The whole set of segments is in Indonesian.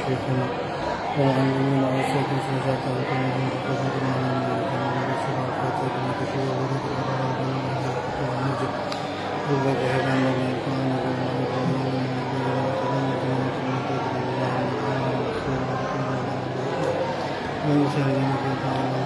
شيخنا ومعلمنا وأساتذة وزاة وكلهم بقدر من ورسول الفاتحة بما تشاء ورد الأبرار والنجم والذي هدانا للقرآن ومن يسهل في تعالى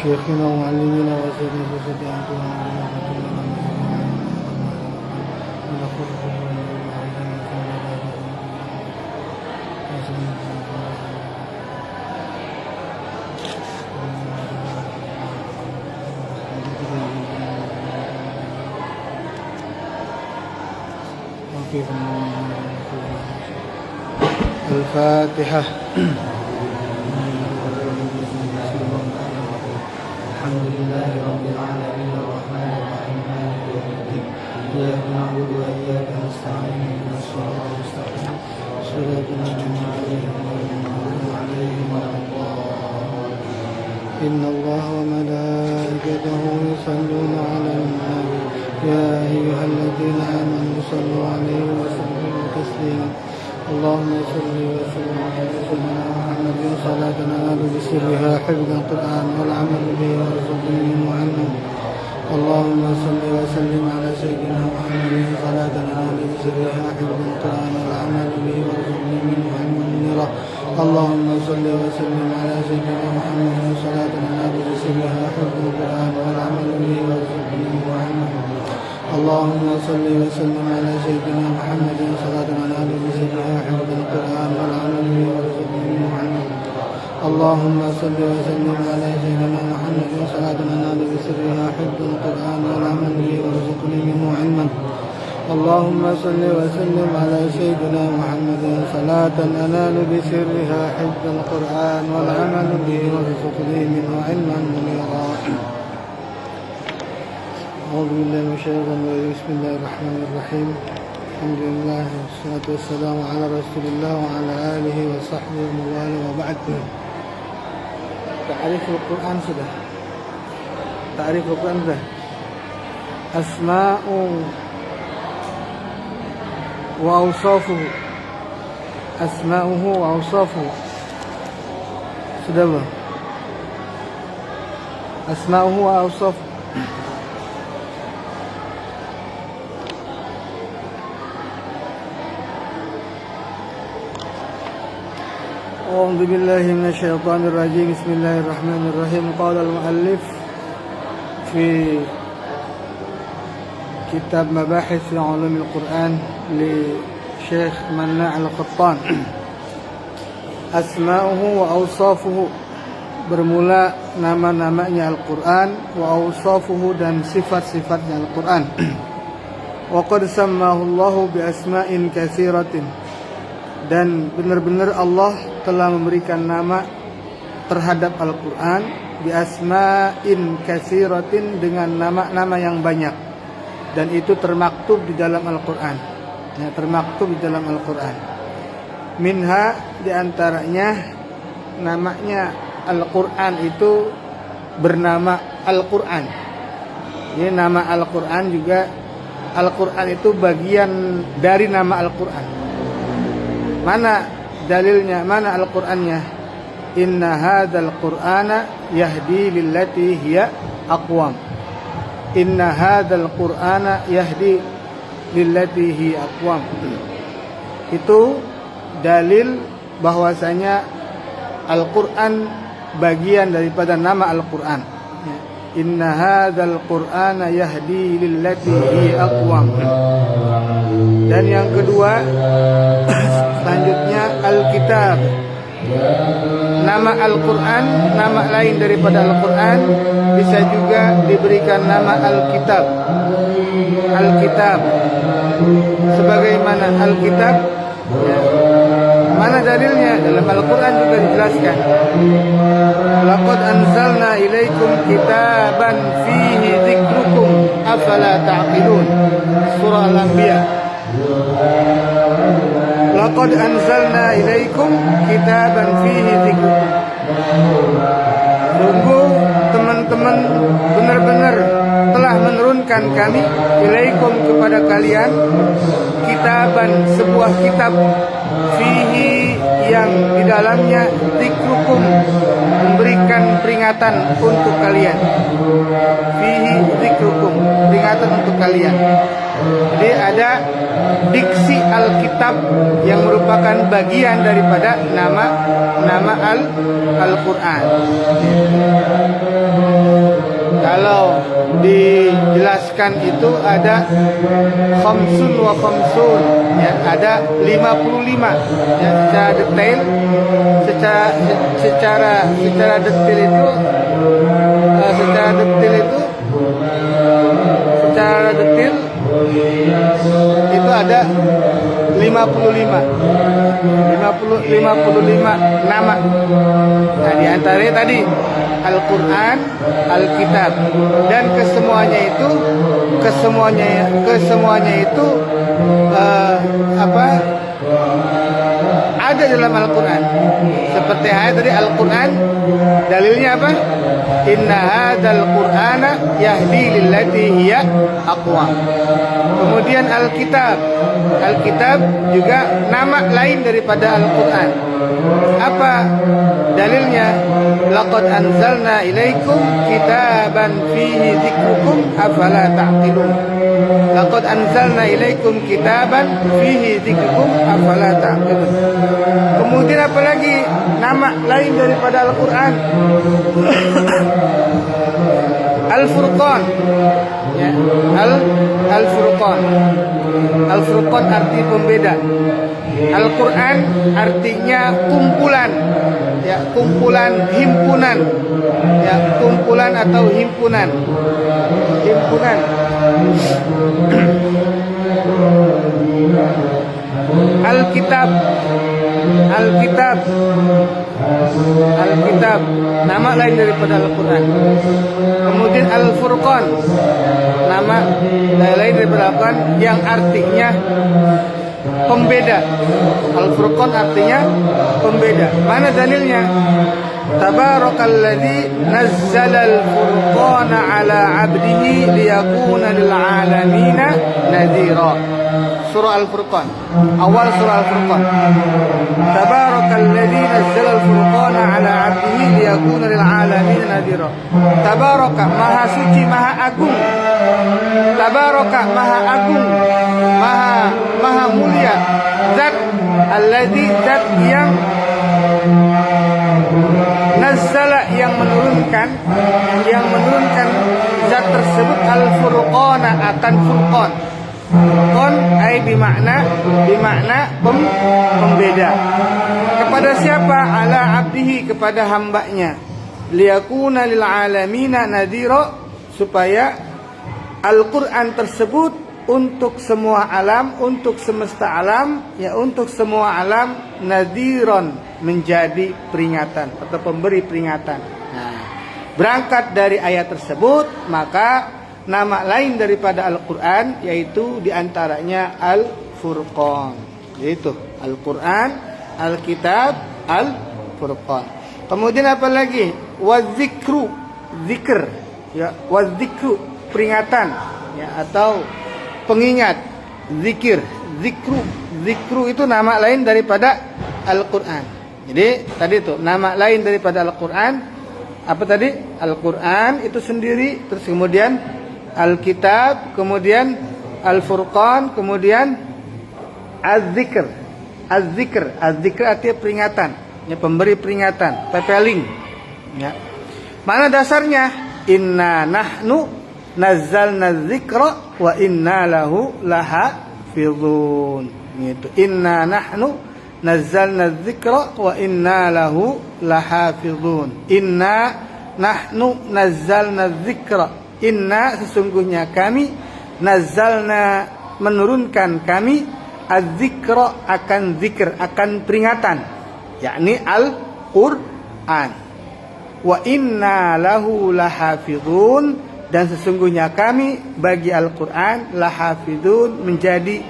شيخنا ومعلمنا وأساتذة وزاة الفاتحة. الحمد لله رب العالمين الرحمن الرحيم مالك يوم الدين إياك نعبد وإياك نستعين اهدنا الصراط المستقيم صراط الذين أنعمت عليهم غير المغضوب إن الله وملائكته يصلون على النبي يا أيها الذين آمنوا صلوا عليه وسلموا تسليما اللهم صل وسلم على سيدنا محمد صلاة ننال بسرها حفظ القرآن والعمل به والرزق منه عنه. اللهم صل وسلم على سيدنا محمد صلاة ننال بسرها حفظ القرآن والعمل به والرزق منه عنه. اللهم صل وسلم على سيدنا محمد صلاة ننال بسرها حفظ القرآن والعمل به والرزق منه عنه. اللهم صل وسلم على سيدنا محمد صلاة ننال بسرها حفظ القرآن والعمل به والرزق منه عنه. اللهم صل وسلم على سيدنا محمد صلاة ننال بسرها حفظ القرآن والعمل به والرزق منه علما. اللهم صل وسلم على سيدنا محمد صلاة ننال بسرها حفظ القرآن والعمل به والرزق منه علما منيرا. أعوذ بالله من الشيطان الرجيم بسم الله الرحمن الرحيم الحمد لله والصلاة والسلام على رسول الله وعلى آله وصحبه ومن والاه وبعد. تعريف القرآن sudah. تعريف القرآن sudah. أسماء وأوصافه. أسماؤه وأوصافه sudah belum? أسماؤه وأوصافه. أعوذ بالله من الشيطان الرجيم بسم الله الرحمن الرحيم. قال المؤلف في كتاب مباحث في علوم القرآن لشيخ مناع القطان أسماؤه وأوصافه bermula nama-namanya Al-Quran wa awsafuhu dan sifat-sifatnya Al-Quran. Wa qad sammahu Allahu bi asma'in katsiratin dan benar-benar Allah telah memberikan nama terhadap Al-Quran bi asma'in katsiratin dengan nama-nama yang banyak dan itu termaktub di dalam Al-Quran ya, termaktub di dalam Al-Quran. Minha diantaranya namanya Al-Quran itu bernama Al-Quran. Jadi nama Al-Quran juga Al-Quran itu bagian dari nama Al-Quran. Mana dalilnya? Mana Al-Qur'annya? Inna hadzal Qur'ana yahdi lillati hiya aqwam. Inna hadzal Qur'ana yahdi lillati hiya aqwam. Itu dalil bahwasanya Al-Qur'an bagian daripada nama Al-Qur'an. Inna hadzal Qur'ana yahdi lillati hiya aqwam. Dan yang kedua selanjutnya Al-Kitab. Nama Al-Quran, nama lain daripada Al-Quran bisa juga diberikan nama Al-Kitab. Al-Kitab sebagaimana Al-Kitab ya. Mana dalilnya? Dalam Al-Quran juga dijelaskan. Laqad anzalna ilaikum kitaban fihi dzikrukum afala ta'qilun. Surah Al-Anbiya. Laqad anzalna ilaikum kitaban fihi dzikrukum. Sungguh teman-teman benar-benar telah menurunkan kami ilaikum kepada kalian kitaban, sebuah kitab, fihi yang di dalamnya dzikrukum, memberikan peringatan untuk kalian. Fihi dzikrukum, peringatan untuk kalian. Jadi ada diksi Alkitab yang merupakan bagian daripada nama Al-Quran. Kalau dijelaskan itu ada khamsun wa khamsun, ya, ada 55, ya, secara detail, secara detail itu ada 55 nama. Nah, di antaranya tadi Al-Quran, Alkitab, dan kesemuanya itu ada dalam Al-Quran. Seperti ayat tadi, Al-Quran dalilnya apa? Inna hadzal Qur'ana yahdi lillati hiya aqwam. Kemudian Alkitab juga nama lain daripada Al-Quran. Apa dalilnya? Laqad anzalna ilaikum kitaban fihi dzikrukum afala ta'qilun. Laqad anzalna ilaikum kitaban fihi dzikrukum afala ta'qilun. Kemudian apa lagi nama lain daripada Al-Quran? Al-Furqan, ya, Al-Furqan. Al-Furqan arti pembeda. Al-Quran artinya kumpulan, ya, kumpulan, himpunan, ya, kumpulan atau himpunan. Alkitab nama lain daripada Al-Quran. Kemudian Al-Furqan nama lain daripada Al-Quran yang artinya pembeda. Al-Furqan artinya pembeda. Mana dalilnya? Tabarakalladzi nazzalal furqana ala 'abdihi liyakuna lil 'alamina nadhira. Surah Al-Furqan, awal surah Al-Furqan. Tabarakalladzi nazzalal furqana ala 'abdihi liyakuna lil 'alamina nadhira. Tabaraka, maha suci, maha agung. Tabaraka, maha agung, maha mulia. Zat alladzi, zat yang nazzala, yang menurunkan zat tersebut al-furqana, akan furqan. Furqan ay bimakna pembeda. Kepada siapa? Ala abdihi, kepada hambanya. Liyakuna lil alamina nadhira, supaya Al-Quran tersebut untuk semua alam, untuk semesta alam, ya, untuk semua alam, nadhiron, menjadi peringatan atau pemberi peringatan. Nah, berangkat dari ayat tersebut, maka nama lain daripada Al-Quran yaitu diantaranya Al-Furqan, yaitu Al-Quran, Alkitab, Al-Furqan. Kemudian apa lagi? Wadzikru, zikr, ya, wadzikru, peringatan, ya, atau pengingat. Zikru itu nama lain daripada Al-Quran. Jadi tadi itu nama lain daripada Al-Quran. Apa tadi? Al-Quran itu sendiri, terus kemudian Alkitab, kemudian Al-Furqan, kemudian Az-Zikr. Az-Zikr artinya peringatan, ya, pemberi peringatan, pepeling, ya. Mana dasarnya? Inna nahnu nazzalna dzikra wa inna lahu lahafizun. Gitu. Inna nahnu nazzalna dzikra wa inna lahu lahafizun. Inna nahnu nazzalna dzikra. Inna, sesungguhnya kami, nazzalna, menurunkan kami, az-zikra akan zikr, akan peringatan, yakni Al-Qur'an. Wa inna lahu lahafizun, dan sesungguhnya kami bagi Al-Qur'an lahafizun, menjadi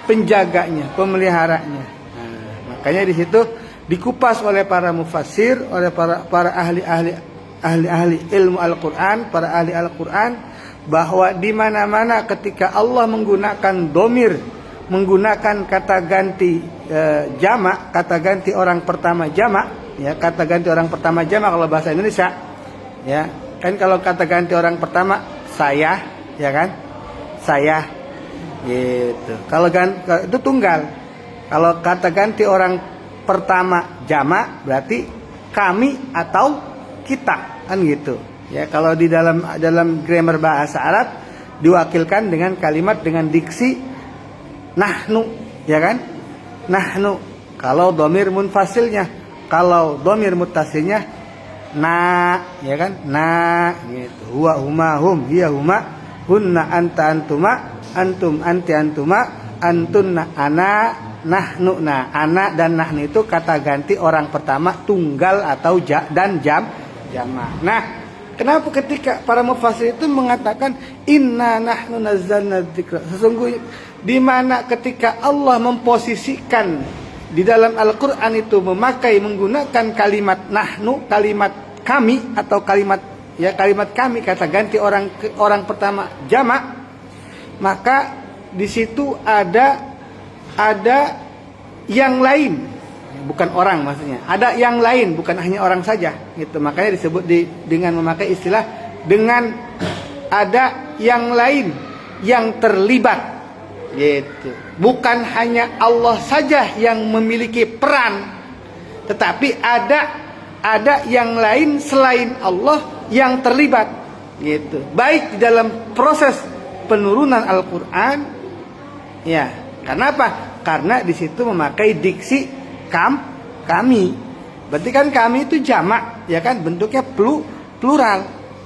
penjaganya, pemeliharanya. Nah, makanya di situ dikupas oleh para mufassir, oleh para ahli ilmu Al-Qur'an, para ahli Al-Qur'an, bahwa di mana-mana ketika Allah menggunakan domir, menggunakan kata ganti jamak, kata ganti orang pertama jamak, ya, kata ganti orang pertama jamak kalau bahasa Indonesia, ya kan, kalau kata ganti orang pertama saya, ya kan, saya, gitu. Kalau itu tunggal. Kalau kata ganti orang pertama jamak berarti kami atau kita, kan gitu. Ya, kalau di dalam grammar bahasa Arab diwakilkan dengan kalimat dengan diksi nahnu, ya kan? Nahnu. Kalau dhamir munfasilnya, kalau dhamir muttasilnya na, ya kan? Na, gitu. Huwa huma hum, hiya huma, hunna anta antuma, antum anti antuma, antunna ana, nahnu. Nah, ana dan nahnu itu kata ganti orang pertama tunggal atau jamak. Nah, kenapa ketika para mufassir itu mengatakan inna nahnu nazzalna dzikra, sesungguhnya di mana ketika Allah memposisikan di dalam Al-Qur'an itu menggunakan kalimat nahnu, kalimat kami, atau kalimat kami, kata ganti orang pertama jamak, maka di situ ada yang lain. Bukan orang, maksudnya ada yang lain, bukan hanya orang saja, gitu. Makanya disebut dengan memakai istilah dengan ada yang lain yang terlibat, gitu. Bukan hanya Allah saja yang memiliki peran, tetapi ada yang lain selain Allah yang terlibat, gitu. Baik di dalam proses penurunan Al-Qur'an, ya. Karena apa? Karena di situ memakai diksi kami, berarti kan kami itu jamak, ya kan, bentuknya plural,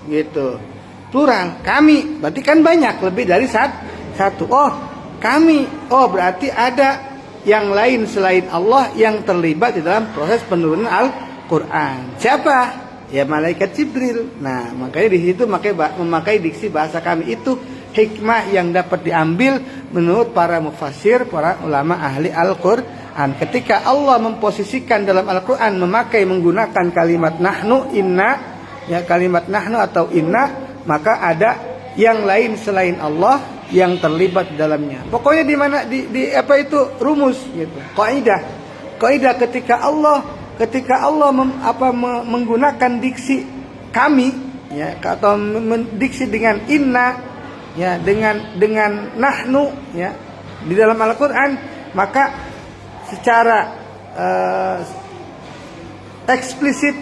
gitu. Plural, kami, berarti kan banyak, lebih dari satu. Oh, kami, oh berarti ada yang lain selain Allah yang terlibat di dalam proses penurunan Al-Qur'an. Siapa? Ya malaikat Jibril. Nah, makanya di situ memakai diksi bahasa kami, itu hikmah yang dapat diambil menurut para mufassir, para ulama ahli Al-Qur'an. Ketika Allah memposisikan dalam Al-Quran menggunakan kalimat nahnu, inna, ya, kalimat nahnu atau inna, maka ada yang lain selain Allah yang terlibat di dalamnya. Pokoknya di mana di apa itu rumus, gitu. Kaidah ketika Allah menggunakan diksi kami, ya, atau diksi dengan inna, ya, dengan nahnu, ya, di dalam Al-Quran, maka secara eksplisit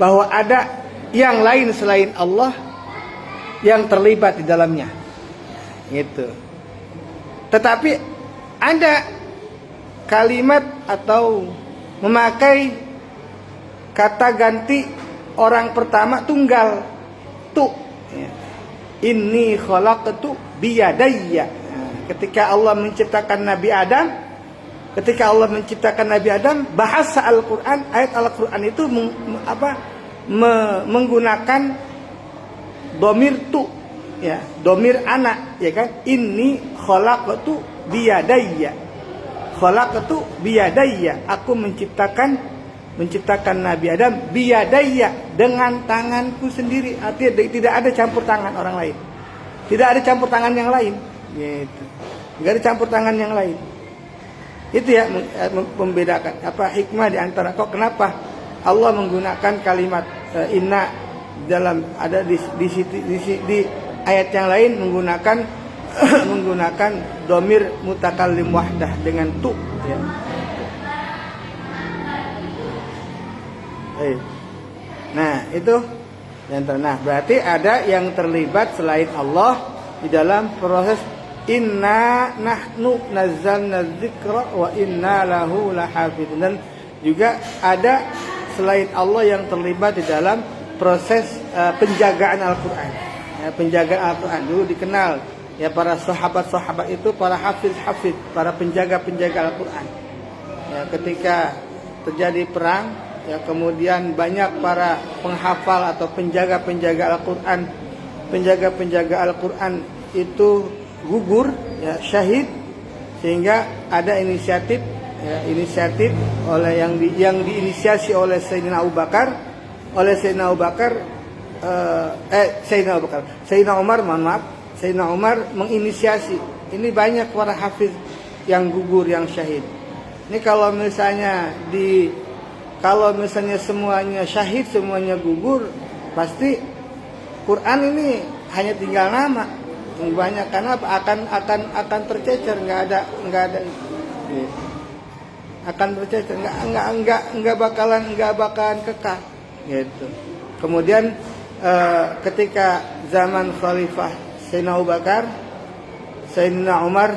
bahwa ada yang lain selain Allah yang terlibat di dalamnya, gitu. Tetapi ada kalimat atau memakai kata ganti orang pertama tunggal tu, ya. Inni khalaqtu biyadayya. Ketika Allah menciptakan Nabi Adam, bahasa Al-Quran, ayat Al-Quran itu menggunakan domir tu, ya, domir anak, ya kan. Inni khalaqtu biyadayya, aku menciptakan Nabi Adam biyadayya, dengan tanganku sendiri. Artinya tidak ada campur tangan orang lain, tidak ada campur tangan yang lain, gitu. Tidak ada campur tangan yang lain. Itu ya membedakan apa hikmah di antara kenapa Allah menggunakan kalimat inna dalam ada di ayat yang lain menggunakan domir mutakallim wahdah dengan tu, ya. Nah, itu yang nah, berarti ada yang terlibat selain Allah di dalam proses inna nahnu nazzalna dzikra wa inna lahu lahafizun. Dan juga ada selain Allah yang terlibat di dalam proses penjagaan Al-Quran, ya, penjagaan Al-Quran. Dulu dikenal ya para sahabat-sahabat itu para hafiz-hafiz, para penjaga-penjaga Al-Qur'an. Ya, ketika terjadi perang, ya kemudian banyak para penghafal atau penjaga-penjaga Al-Qur'an, penjaga-penjaga Al-Qur'an itu gugur, ya syahid, sehingga ada inisiatif, ya, inisiatif oleh yang diinisiasi oleh Sayyidina Abu Bakar, Sayyidina Umar, mohon maaf, Sayyidina Umar menginisiasi. Ini banyak para hafiz yang gugur, yang syahid. Ini kalau misalnya semuanya syahid, semuanya gugur, pasti Quran ini hanya tinggal nama. Banyak, karena akan tercecer, nggak ada gitu. Akan tercecer, nggak bakalan kekal gitu. Kemudian ketika zaman Khalifah Sayyidina Abu Bakar, Sayyidina Umar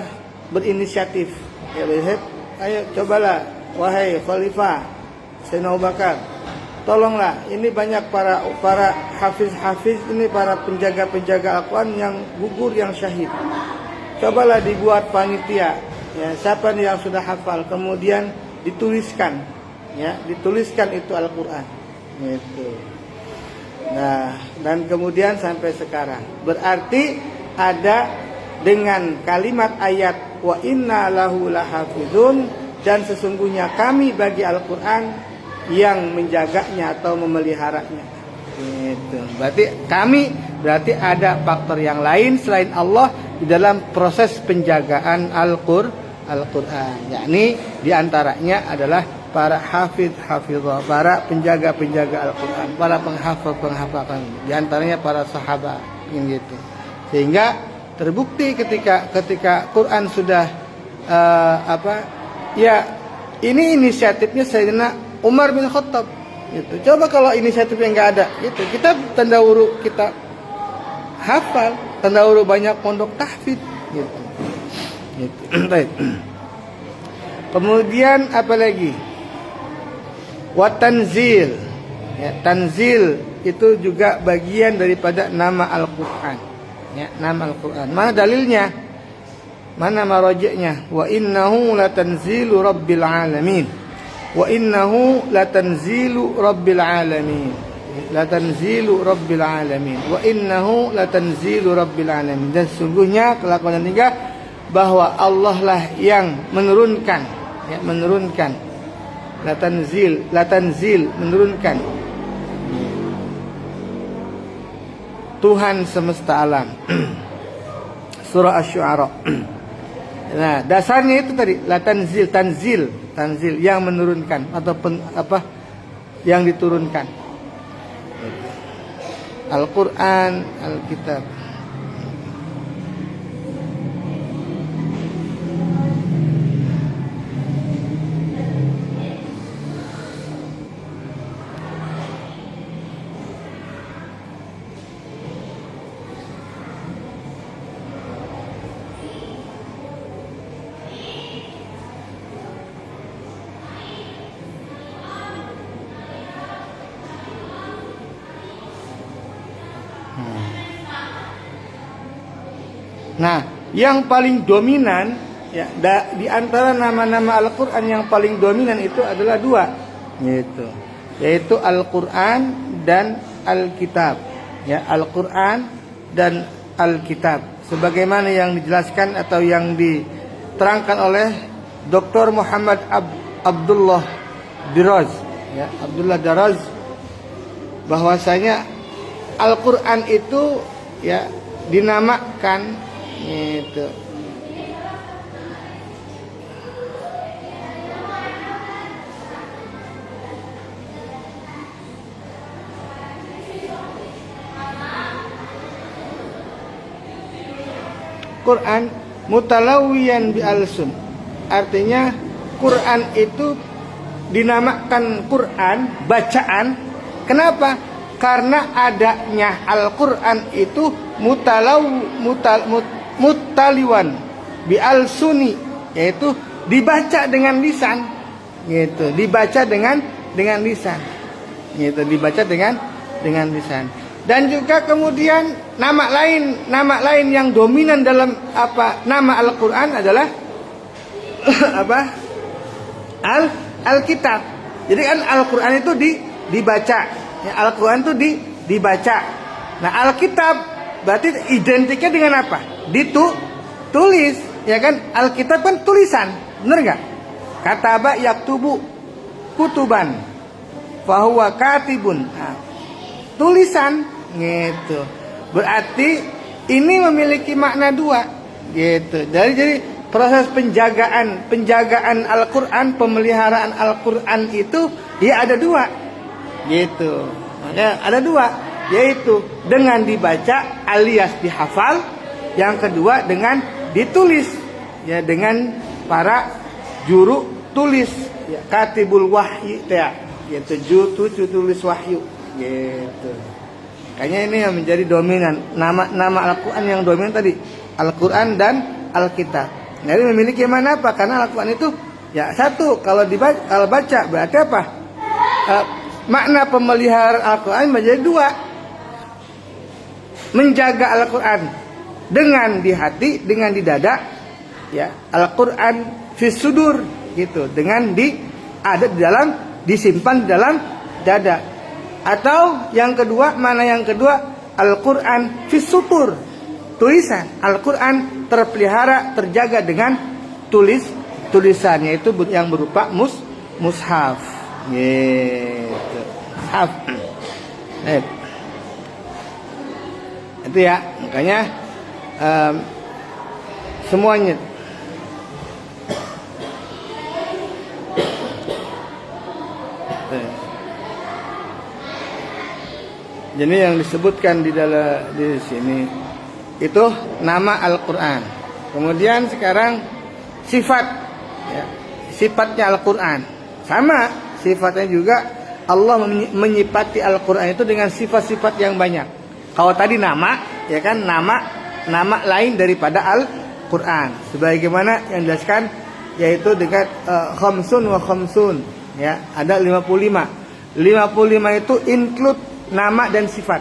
berinisiatif, ya lihat, ayo cobalah wahai Khalifah Sayyidina Abu Bakar, tolonglah, ini banyak para hafiz-hafiz, ini para penjaga-penjaga Al-Quran yang gugur, yang syahid. Cobalah dibuat panitia, ya, siapa nih yang sudah hafal, kemudian dituliskan, ya, dituliskan itu Al-Quran, gitu. Nah, dan kemudian sampai sekarang, berarti ada dengan kalimat ayat wa inna lahu lahafizun, dan sesungguhnya kami bagi Al-Quran yang menjaganya atau memeliharanya. Gitu. Berarti ada faktor yang lain selain Allah di dalam proses penjagaan Al-Quran. Yakni diantaranya adalah para hafizah, para penjaga-penjaga Al-Quran, para penghafal. Diantaranya para sahabat, gitu. Sehingga terbukti ketika Quran sudah ini inisiatifnya Sayyidina Umar bin Khattab, gitu. Coba kalau inisiatifnya nggak ada, gitu. Kita tandawuru, kita hafal, tandawuru banyak pondok tahfidz, gitu. Baik. Kemudian apa lagi? Wa tanzil. Ya, tanzil itu juga bagian daripada nama Al-Qur'an. Ya, nama Al-Qur'an. Mana dalilnya? Mana marajihnya? Wa innahu latanzilu rabbil alamin. Wa innahu latanzilu rabbil alamin. Latanzilu rabbil alamin. Wa innahu latanzilu rabbil alamin. Dan sungguhnya kelakuan yang ketiga, bahwa Allah lah yang menurunkan, ya, menurunkan. Latanzil menurunkan. Tuhan semesta alam. Surah Asy-Syu'ara. Nah, dasarnya itu tadi, tanzil yang menurunkan atau yang diturunkan. Al-Qur'an, Al-Kitab. Nah, yang paling dominan, ya, di antara nama-nama Al-Quran yang paling dominan itu adalah dua, yaitu Al-Quran dan Al-Kitab. Ya, Al-Quran dan Al-Kitab. Sebagaimana yang dijelaskan atau yang diterangkan oleh Dr. Muhammad Abdullah Diraz, ya, Abdullah Daraz, bahwasanya Al-Quran itu, ya, dinamakan itu Quran mutalawiyan bi alsun, artinya Quran itu dinamakan Quran bacaan. Kenapa? Karena adanya Al-Quran itu mutaliwan bi al-suni, yaitu dibaca dengan lisan, dibaca dengan lisan, dibaca dengan lisan. Dan juga kemudian nama lain yang dominan dalam nama Al-Qur'an adalah Alkitab. Jadi kan Al-Qur'an itu dibaca. Ya, Al-Qur'an itu dibaca. Nah, Alkitab berarti identiknya dengan apa? Tulis, ya kan? Alkitab kan tulisan, benar enggak? Kataba yaktubu kutuban fahuwa katibun. Nah, tulisan gitu. Berarti ini memiliki makna dua gitu. Jadi proses penjagaan Al-Qur'an, pemeliharaan Al-Qur'an itu ya ada dua gitu. Makanya ada dua, yaitu dengan dibaca alias dihafal, yang kedua dengan ditulis ya dengan para juru tulis ya, katibul wahyi ya, yaitu juru tulis wahyu gitu. Kayaknya ini yang menjadi dominan nama Al-Qur'an yang dominan tadi Al-Qur'an dan Alkitab. Nah, ini memiliki mana apa? Karena Al-Qur'an itu ya satu, kalau baca berarti apa? Makna pemeliharaan Al-Qur'an menjadi dua. Menjaga Al-Qur'an dengan di hati, dengan di dada, ya. Al-Qur'an fis sudur gitu, dengan ada di dalam, disimpan di dalam dada. Atau yang kedua, mana yang kedua? Al-Qur'an fis sutur, tulisan. Al-Qur'an terpelihara, terjaga dengan tulisannya itu yang berupa mushaf. Gitu. Mushaf. Itu ya, makanya semuanya jadi yang disebutkan di sini itu nama Al-Qur'an. Kemudian sekarang sifat ya, sifatnya Al-Qur'an. Sama sifatnya juga Allah menyifati Al-Qur'an itu dengan sifat-sifat yang banyak. Kalau tadi nama, ya kan, nama lain daripada Al-Qur'an. Sebagaimana yang dijelaskan yaitu dengan khamsun wa khamsun, ya, ada 55. 55 itu include nama dan sifat.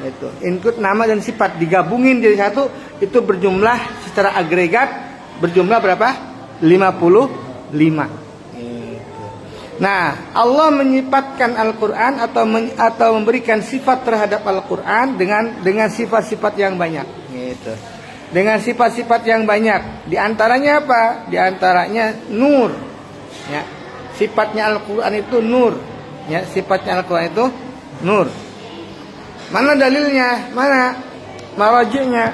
Itu include nama dan sifat digabungin jadi satu, itu berjumlah secara agregat berjumlah berapa? 55. Gitu. Nah, Allah menyifatkan Al-Qur'an atau memberikan sifat terhadap Al-Qur'an dengan sifat-sifat yang banyak. Gitu. Dengan sifat-sifat yang banyak. Di antaranya apa? Di antaranya nur. Ya. Sifatnya Al-Qur'an itu nur. Ya, sifatnya Al-Qur'an itu nur. Mana dalilnya? Mana maraji'nya?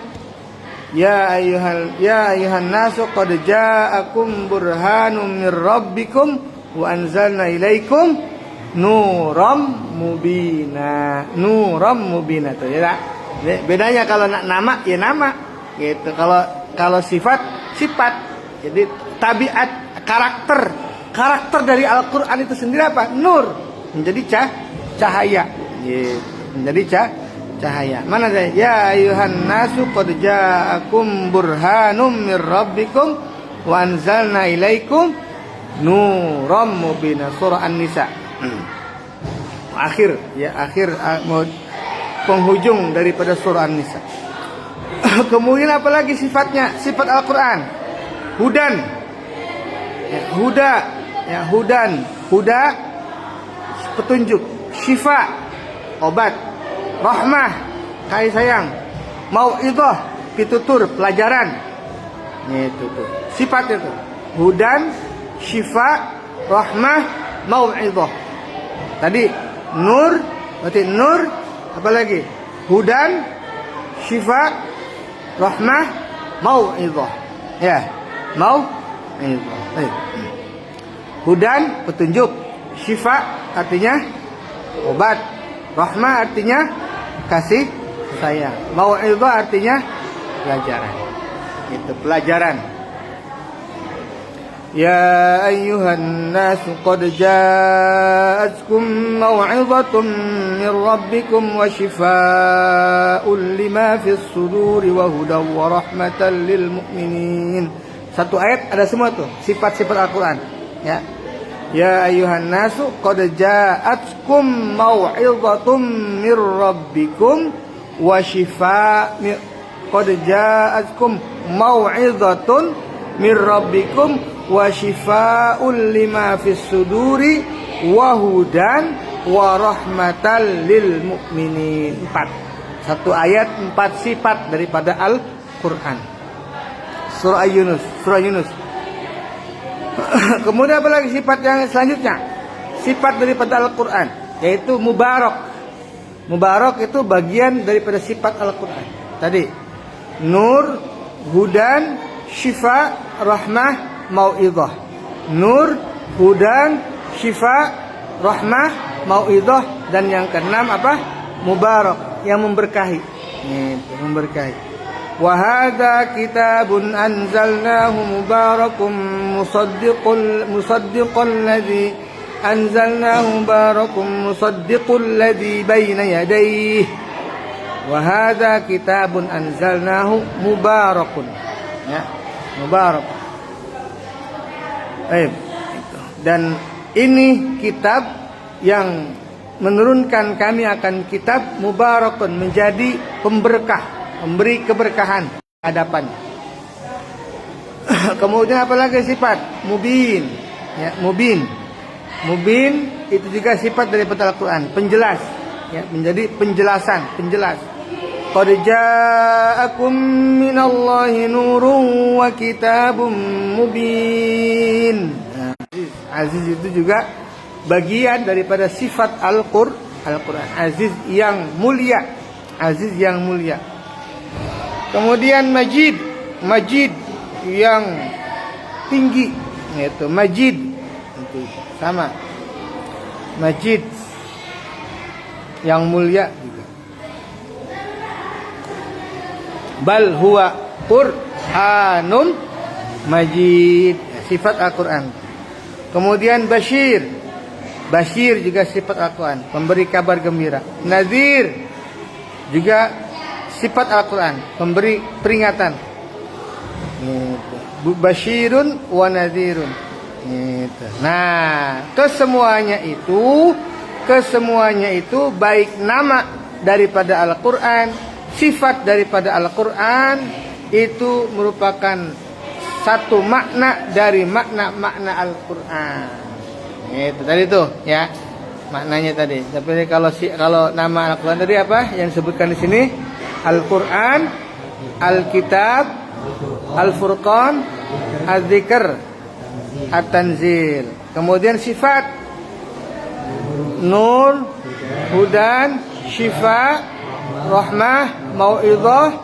Ya ayuhan nasu qad ja'akum burhanum mir rabbikum wa anzalna ilaikum nuram mubina. Nuram mubina tuh ya. Bedanya kalau nama ya nama gitu. Kalau sifat. Jadi tabiat, karakter dari Al-Qur'an itu sendiri apa? Nur. Menjadi cahaya gitu. Menjadi cahaya. Mana saya? Ya ayuhan nasu qad ja'akum burhanum mir rabbikum wa anzalna ilaikum nuram mubina. Surah An-Nisa. Akhir penghujung daripada surah An-Nisa. Kemudian apalagi sifatnya? Sifat Al-Qur'an. Hudan. Ya, huda petunjuk. Syifa, obat. Rahmah, kasih sayang. Mau'idhah, pitutur, pelajaran. Itu tuh. Sifat itu. Hudan, syifa, rahmah, mau'idhah. Tadi nur, berarti nur, apa lagi? Hudan, syifa, rahmah, mau'idhah. Ya, mau'idhah. Hudan, petunjuk. Syifa artinya obat. Rahmah artinya kasih sayang. Mau'idhah artinya pelajaran. Itu pelajaran. Ya ayyuhan nasu qad ja'atkum mau'izatun min rabbikum wa shifaa'un lima fis suduri wa hudaw wa rahmatan lil mu'minin. Satu ayat ada semua tuh sifat-sifat Al-Qur'an, ya. Ya ayuhan nasu qad ja'atkum mau'izatum mir rabbikum wa shifaa qad ja'atkum mau'izatun mir rabbikum wa shifaa'un lima fis suduri wa hudan wa rahmatal lil mu'minin. 4. Satu ayat 4 sifat daripada Al-Qur'an. Surah Yunus. Kemudian apa lagi sifat yang selanjutnya? Sifat daripada Al-Qur'an yaitu mubarak. Mubarak itu bagian daripada sifat Al-Qur'an. Tadi nur, hudan, syifa, rahmah, mau'izah. Nur, hudan, syifa, rahmah, mau'izah, dan yang keenam apa? Mubarak, yang memberkahi. Itu memberkahi. Wa hadza kitabun anzalnahu mubarakun musaddiqul ladzi anzalnahu mubarakun musaddiqul ladzi baina yadayhi. Wa hadza kitabun anzalnahu mubarakun. Ya, mubarak. Dan ini kitab yang menurunkan kami akan kitab mubarakun, menjadi pemberkah, memberi keberkahan hadapan. Kemudian apa lagi sifat? Mubin. Ya, mubin. Mubin itu juga sifat daripada Al-Qur'an, penjelas. Ya, menjadi penjelasan, penjelas. Qad ja'akum minallahi nurun wa kitabun mubin. Nah, aziz itu juga bagian daripada sifat Al-Qur'an. Aziz yang mulia. Aziz yang mulia. Kemudian Majid yang tinggi, yaitu Majid itu sama. Majid yang mulia juga. Bal huwa Qur'anun Majid, sifat Al-Qur'an. Kemudian Bashir juga sifat Al-Qur'an, pemberi kabar gembira. Nazir juga sifat Al-Quran, memberi peringatan. Basyirun wa nadhirun. Nah, kesemuanya itu baik nama daripada Al-Quran, sifat daripada Al-Quran, itu merupakan satu makna dari makna-makna Al-Quran. Itu tadi tuh ya, maknanya tadi. Tapi kalau nama Al-Quran tadi apa yang disebutkan di sini? Al-Quran, Al-Kitab, Al-Furqan, Al-Dzikr, At-Tanzil. Kemudian sifat nur, hudan, syifa, rahmah, mau'izah,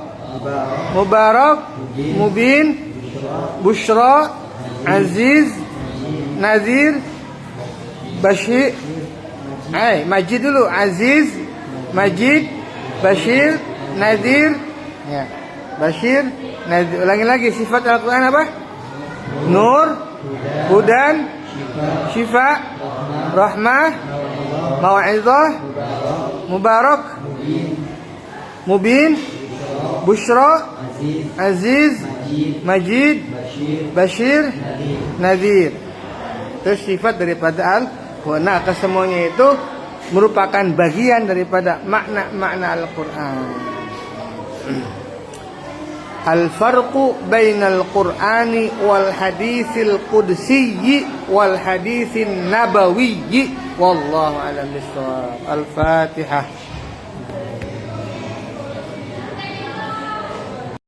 mubarak, mubin, busyra, aziz, nazir, bashir. Majid dulu. Aziz, Majid, Bashir, Nadir. Ya. Bashir, Nadir. Ulangi lagi sifat Al-Quran apa? Nur, hudan, syifa, rahmah, mau'izah, mubarak, mubin, busyra, aziz, majid, bashir, nadir. Itu sifat daripada Al-Quran. Nah, kesemuanya itu merupakan bagian daripada makna-makna Al-Quran. Al-farqu bainal Qur'ani wal haditsil qudsi wal haditsin nabawiyyi wallahu a'lam bissawab. Al-Fatihah.